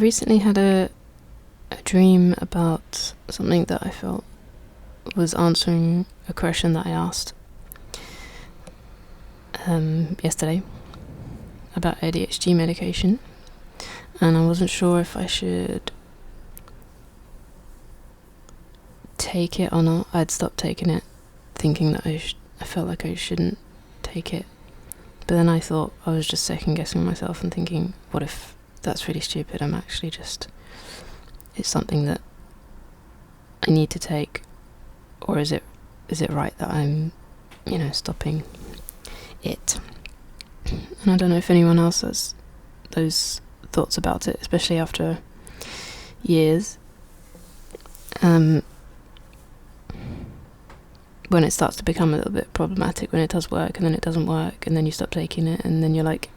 recently had a dream about something that I felt was answering a question that I asked yesterday about ADHD medication, and I wasn't sure if I should take it or not. I'd stopped taking it, thinking that I felt like I shouldn't take it, but then I thought I was just second guessing myself and thinking, what if that's really stupid? I'm actually just, it's something that I need to take, or is it right that I'm stopping it? And I don't know if anyone else has those thoughts about it, especially after years, when it starts to become a little bit problematic, when it does work and then it doesn't work, and then you stop taking it, and then you're like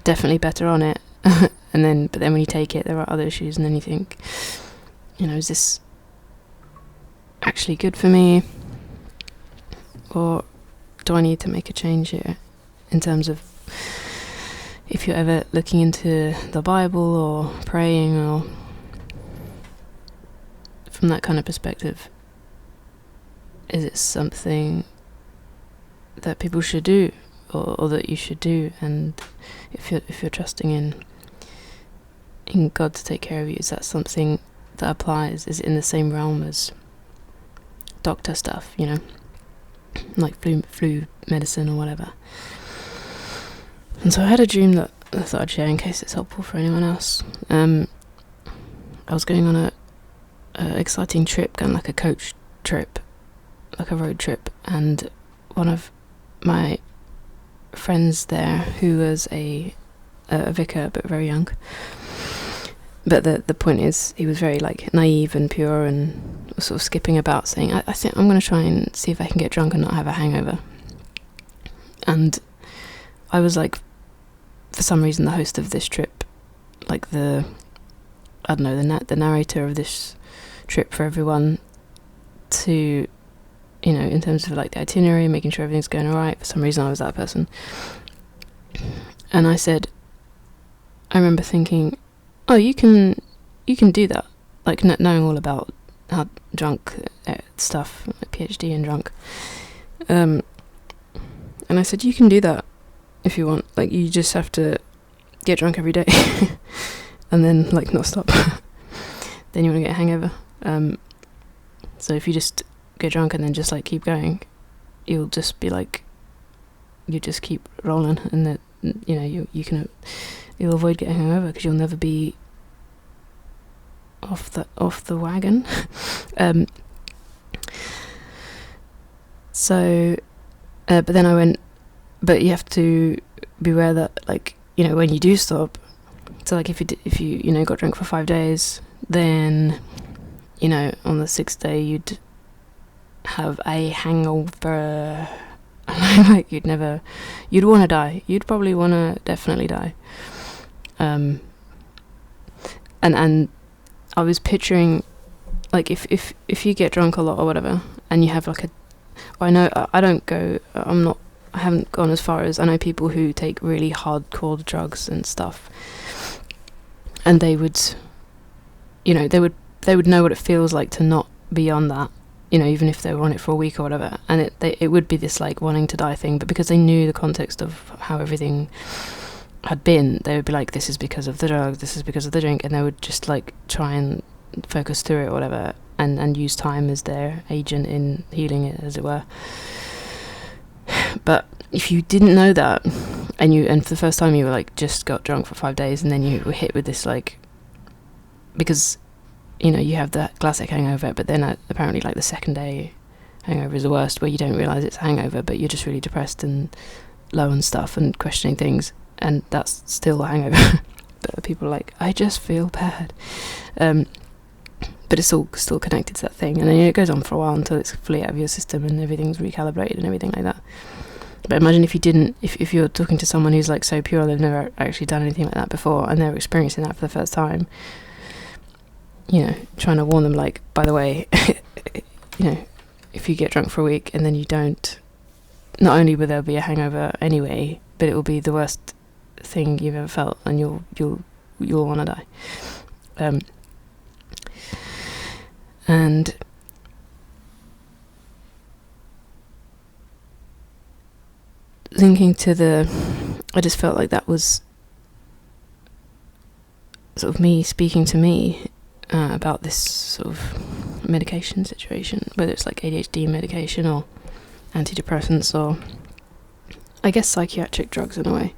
definitely better on it but then when you take it there are other issues, and then you think, is this actually good for me, or do I need to make a change here? In terms of, if you're ever looking into the Bible or praying, or from that kind of perspective, is it something that people should do, or that you should do? And if you're trusting in God to take care of you, is that something that applies? Is it in the same realm as doctor stuff, like flu medicine or whatever? And so I had a dream that I thought I'd share in case it's helpful for anyone else. I was going on a exciting trip, going like a coach trip, like a road trip, and one of my friends there, who was a vicar but very young, but the point is, he was very like naive and pure, and was sort of skipping about saying, I think I'm going to try and see if I can get drunk and not have a hangover. And I was like, for some reason, the host of this trip, like the narrator of this trip for everyone, to, in terms of like the itinerary, making sure everything's going alright. For some reason I was that person. And I remember thinking, oh, you can do that, like knowing all about how drunk stuff, like PhD and drunk, and I said, you can do that if you want, like you just have to get drunk every day and then like not stop. Then you want to get a hangover. So if you just get drunk and then just like keep going, you'll just be like, you just keep rolling, and that you'll avoid getting hungover because you'll never be off the wagon. But then I went, but you have to beware that, like, when you do stop, so like if you got drunk for 5 days, then on the 6th day you'd have a hangover. Like you'd want to die. You'd probably want to definitely die. And I was picturing, like, if you get drunk a lot or whatever, and you have like I haven't gone as far as, I know people who take really hardcore drugs and stuff, and they would know what it feels like to not be on that, even if they were on it for a week or whatever, and it would be this like wanting to die thing. But because they knew the context of how everything had been, they would be like, this is because of the drug, this is because of the drink, and they would just like try and focus through it or whatever, and use time as their agent in healing it, as it were. But if you didn't know that, and for the first time you were like just got drunk for 5 days, and then you were hit with this, like, because you have that classic hangover, but then apparently like the second day hangover is the worst, where you don't realise it's a hangover, but you're just really depressed and low and stuff and questioning things, and that's still a hangover. But people are like, I just feel bad. But it's all still connected to that thing, and then it goes on for a while until it's fully out of your system and everything's recalibrated and everything like that. But imagine if you're talking to someone who's like so pure, they've never actually done anything like that before, and they're experiencing that for the first time, trying to warn them, like, by the way, if you get drunk for a week and then you don't, not only will there be a hangover anyway, but it will be the worst thing you've ever felt, and you'll want to die. And linking to I just felt like that was sort of me speaking to me about this sort of medication situation, whether it's like ADHD medication or antidepressants or I guess psychiatric drugs in a way,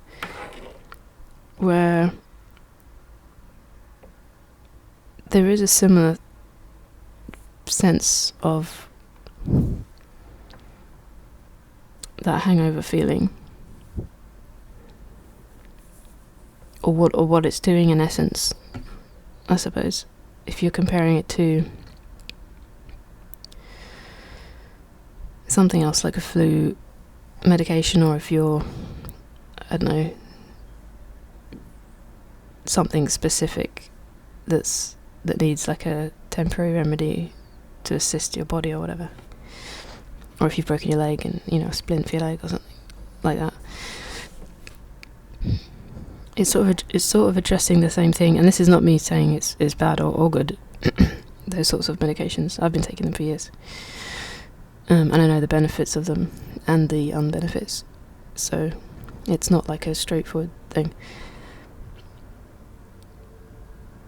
where there is a similar sense of that hangover feeling, or what it's doing in essence, I suppose, if you're comparing it to something else like a flu medication, or if you're, I don't know, something specific that needs like a temporary remedy to assist your body or whatever, or if you've broken your leg and a splint for your leg or something like that. It's sort of addressing the same thing, and this is not me saying it's bad or good. Those sorts of medications, I've been taking them for years, and I know the benefits of them and the unbenefits, so it's not like a straightforward thing.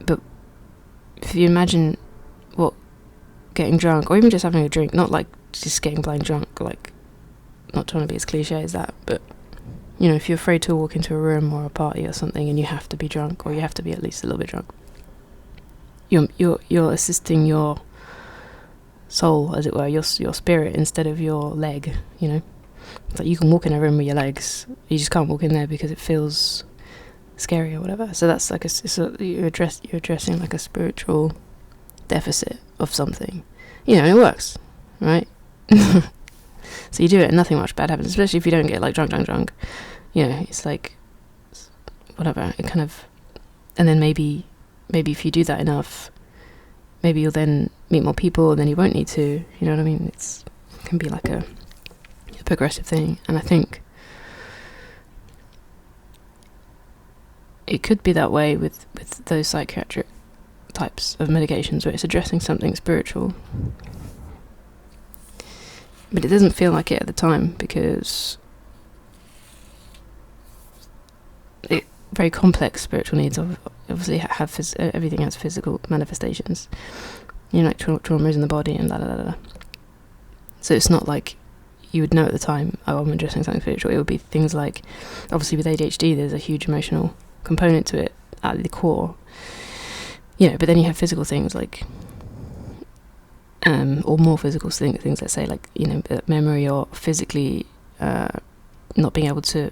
But if you imagine what getting drunk, or even just having a drink, not like just getting blind drunk, like, not trying to be as cliche as that, but if you're afraid to walk into a room or a party or something and you have to be drunk, or you have to be at least a little bit drunk, you're assisting your soul, as it were, your spirit, instead of your leg. It's like you can walk in a room with your legs, you just can't walk in there because it feels scary or whatever. So that's like you're addressing like a spiritual deficit of something, and it works, right? So you do it and nothing much bad happens, especially if you don't get like drunk. It's like whatever, it kind of, and then maybe if you do that enough, maybe you'll then meet more people and then you won't need to, you know what I mean? It can be like a progressive thing, and I think it could be that way with those psychiatric types of medications where it's addressing something spiritual. But it doesn't feel like it at the time, because very complex spiritual needs obviously have everything has physical manifestations, like traumas in the body and da. So it's not like you would know at the time, oh, I'm addressing something spiritual. It would be things like, obviously with ADHD there's a huge emotional component to it at the core, but then you have physical things like or more physical things that say like memory, or physically not being able to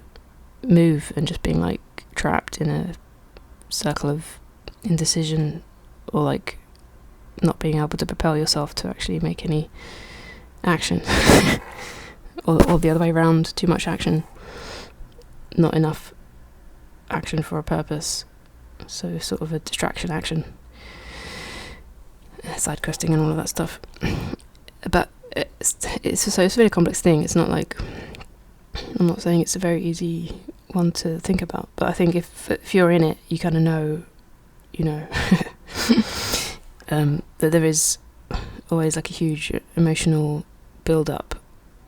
move and just being like trapped in a circle of indecision, or like not being able to propel yourself to actually make any action or the other way around, too much action, not enough action for a purpose, so sort of a distraction action, side questing and all of that stuff. But it's a very complex thing. It's not like, I'm not saying it's a very easy one to think about, but I think if you're in it, you kind of know that there is always like a huge emotional build-up,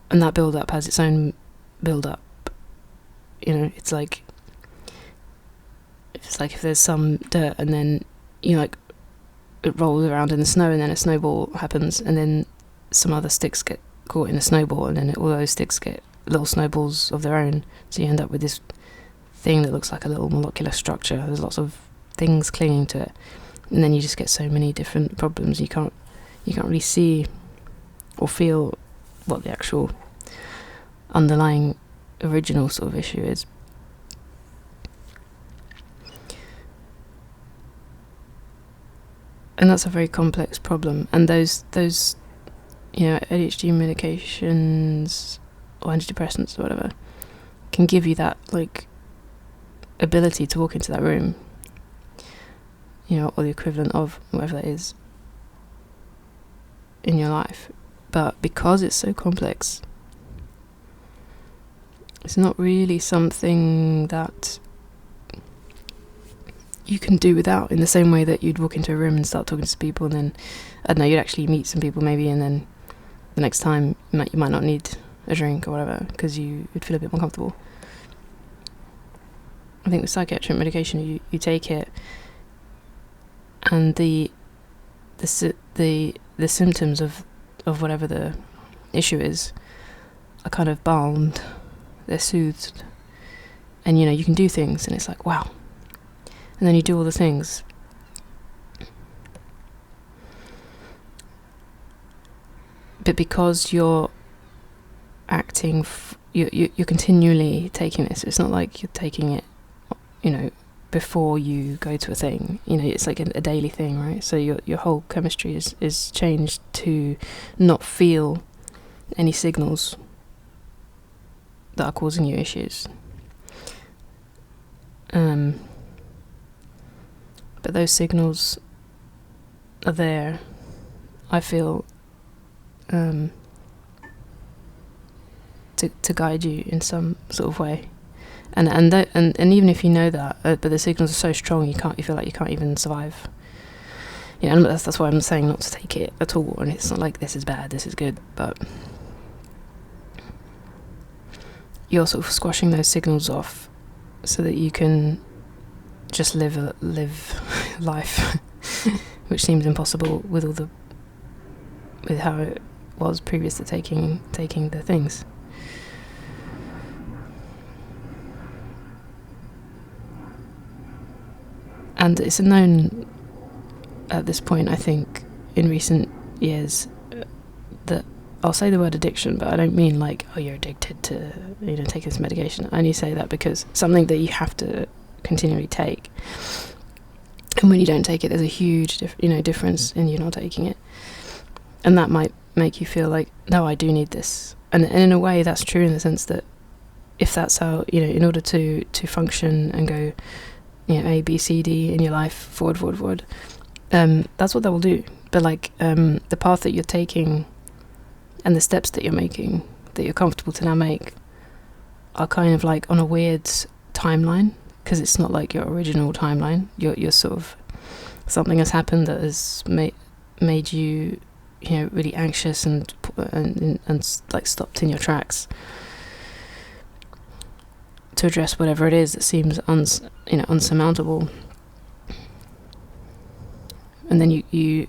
and that build-up has its own build-up. It's like if there's some dirt and then it rolls around in the snow, and then a snowball happens, and then some other sticks get caught in the snowball, and then all those sticks get little snowballs of their own, so you end up with this thing that looks like a little molecular structure. There's lots of things clinging to it, and then you just get so many different problems. You can't really see or feel what the actual underlying original sort of issue is. And that's a very complex problem. And those ADHD medications or antidepressants or whatever can give you that like ability to walk into that room, or the equivalent of whatever that is in your life. But because it's so complex, it's not really something that you can do without, in the same way that you'd walk into a room and start talking to people, and then, I don't know, you'd actually meet some people maybe, and then the next time you might not need a drink or whatever, because you'd feel a bit more comfortable. I think with psychiatric medication, you take it, and the symptoms of whatever the issue is are kind of balmed, they're soothed, and you can do things, and it's like, wow. And then you do all the things, but because you're acting, you're continually taking this. It's not like you're taking it, before you go to a thing. It's like a daily thing, right? So your whole chemistry is changed to not feel any signals that are causing you issues. But those signals are there, I feel, to guide you in some sort of way, and even if you know that, but the signals are so strong, you feel like you can't even survive. And that's why I'm saying not to take it at all. And it's not like this is bad, this is good, but you're sort of squashing those signals off so that you can just live life, which seems impossible with how it was previous to taking the things. And it's known at this point, I think, in recent years, that I'll say the word addiction, but I don't mean like, oh, you're addicted to take this medication. I only say that because something that you have to continually take, and when you don't take it, there's a huge difference in you not taking it, and that might make you feel like, no, I do need this. And in a way that's true, in the sense that if that's how, in order to function and go A, B, C, D in your life, forward, that's what that will do. But like the path that you're taking and the steps that you're making, that you're comfortable to now make, are kind of like on a weird timeline, because it's not like your original timeline. You're sort of, something has happened that has made you really anxious and like stopped in your tracks to address whatever it is that seems unsurmountable. And then you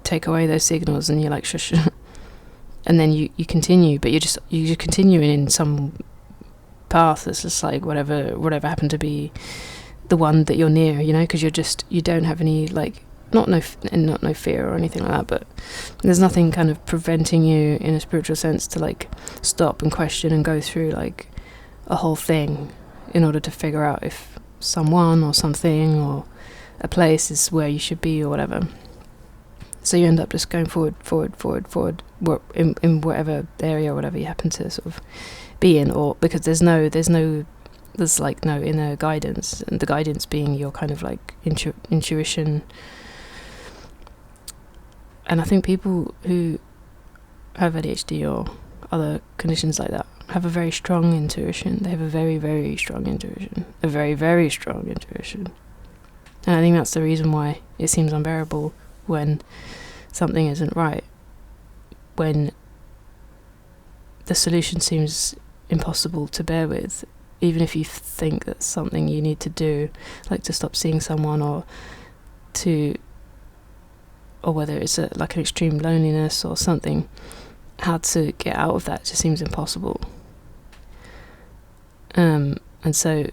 take away those signals, and you're like, shush. And then you continue, but you're continuing in some path that's just like whatever happened to be the one that you're near, because you don't have any, like, not no fear or anything like that, but there's nothing kind of preventing you in a spiritual sense to like stop and question and go through like a whole thing in order to figure out if someone or something or a place is where you should be or whatever. So you end up just going forward in whatever area or whatever you happen to sort of be in, or because there's like no inner guidance, and the guidance being your kind of like intuition. And I think people who have ADHD or other conditions like that have a very strong intuition. They have a very, very strong intuition. A very, very strong intuition. And I think that's the reason why it seems unbearable when something isn't right. When the solution seems impossible to bear with, even if you think that's something you need to do, like to stop seeing someone, or whether it's like an extreme loneliness or something, how to get out of that just seems impossible. And so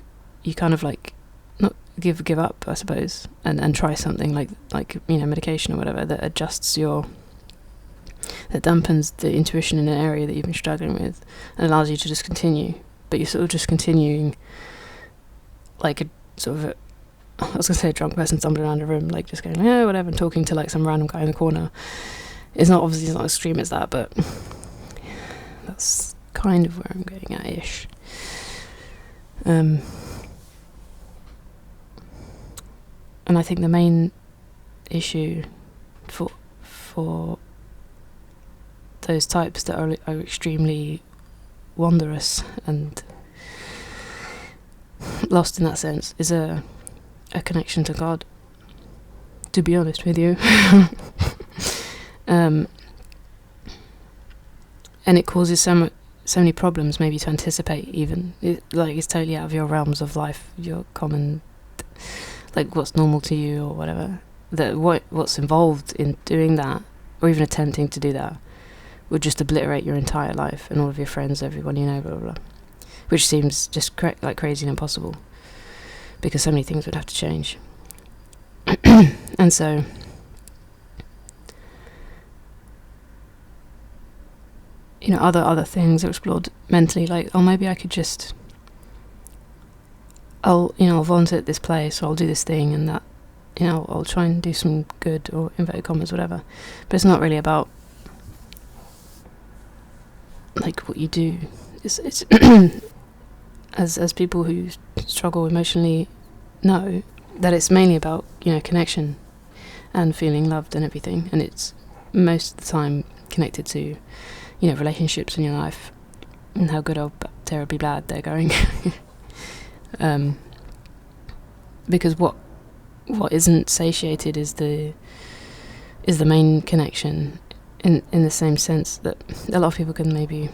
you kind of like not give up, I suppose, and try something like medication or whatever that adjusts that dampens the intuition in an area that you've been struggling with and allows you to just continue. But you're sort of just continuing like a sort of I was going to say a drunk person stumbling around a room, like just going, yeah, whatever, and talking to like some random guy in the corner. It's not as extreme as that, but that's kind of where I'm getting at-ish. And I think the main issue for those types that are extremely wanderous and lost in that sense is a a connection to God, to be honest with you. And it causes so many problems, maybe to anticipate even. It's totally out of your realms of life, your common, like what's normal to you or whatever. That what's involved in doing that, or even attempting to do that, would just obliterate your entire life and all of your friends, everyone you know, blah, blah, blah. Which seems just like crazy and impossible, because so many things would have to change. And so, other things are explored mentally, like, oh, maybe I could just, I'll volunteer at this place, or I'll do this thing, and that, I'll try and do some good, or inverted commas, whatever. But it's not really about, like, what you do. It's as people who struggle emotionally know, that it's mainly about, connection and feeling loved and everything. And it's most of the time connected to, relationships in your life and how good or terribly bad they're going. Because what isn't satiated is the main connection, in the same sense that a lot of people can maybe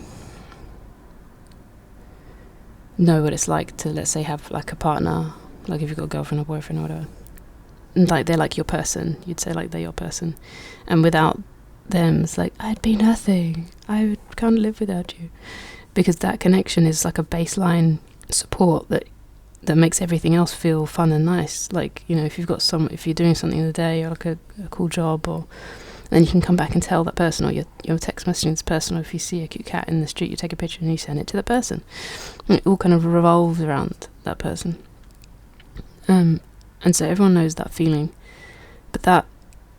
know what it's like to, let's say, have like a partner, like if you've got a girlfriend or boyfriend or whatever, and like they're like your person, you'd say like they're your person, and without them it's like, I'd be nothing, can't live without you, because that connection is like a baseline support that makes everything else feel fun and nice. Like, if you're doing something in the day, or like a cool job, or then you can come back and tell that person, or you're text messaging this person, or if you see a cute cat in the street, you take a picture and you send it to the person. And it all kind of revolves around that person. And so everyone knows that feeling, but that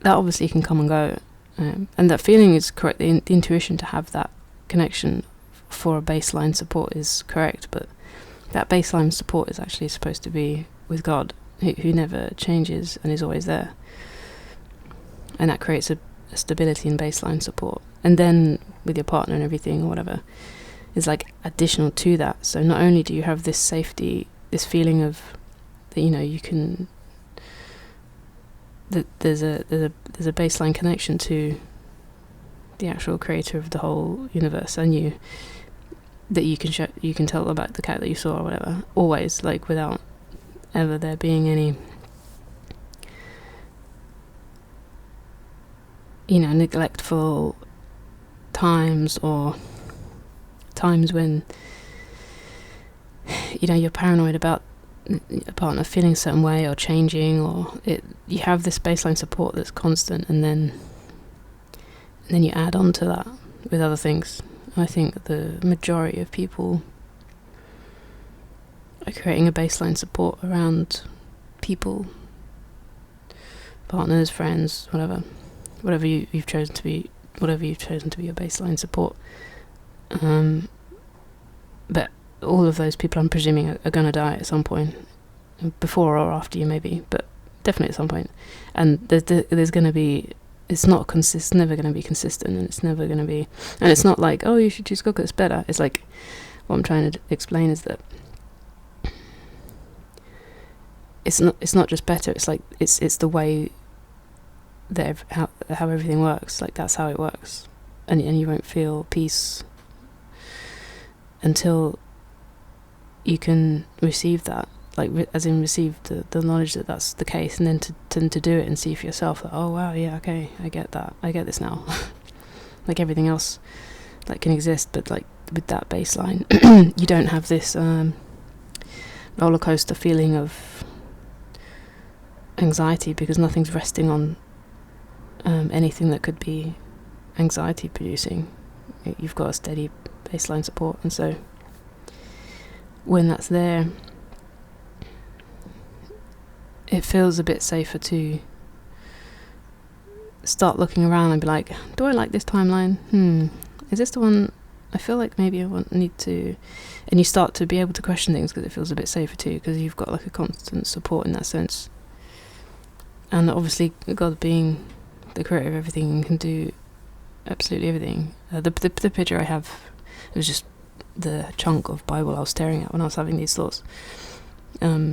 obviously can come and go. And that feeling is correct. The intuition to have that connection for a baseline support is correct, but that baseline support is actually supposed to be with God, who never changes and is always there. And that creates a stability in baseline support. And then with your partner and everything, or whatever, is like additional to that. So not only do you have this safety, this feeling of that, you can, that there's a baseline connection to the actual creator of the whole universe, and you can tell about the cat that you saw or whatever, always, like, without ever there being any neglectful times, or times when you're paranoid about a partner feeling a certain way or changing, or you have this baseline support that's constant, and then you add on to that with other things. I think the majority of people are creating a baseline support around people, partners, friends, whatever you've chosen to be your baseline support. But all of those people, I'm presuming, are going to die at some point, before or after you, maybe, but definitely at some point. And there's going to be, it's never going to be consistent, and it's never going to be, and it's not like, oh, you should choose God 'cause it's better. It's like, what I'm trying to explain is that it's not just better. It's like it's the way that how everything works. Like, that's how it works, and you won't feel peace until you can receive that, like, as in receive the knowledge that that's the case, and then to do it and see for yourself that, oh wow, yeah, okay, I get that, I get this now. Like, everything else, like, can exist, but like with that baseline, you don't have this roller coaster feeling of anxiety, because nothing's resting on anything that could be anxiety producing. You've got a steady baseline support, and so when that's there, it feels a bit safer to start looking around and be like, do I like this timeline? Is this the one? I feel like maybe I need to, and you start to be able to question things because it feels a bit safer too, because you've got like a constant support in that sense. And obviously, God being the creator of everything can do absolutely everything. The picture I have, it was just the chunk of Bible I was staring at when I was having these thoughts. And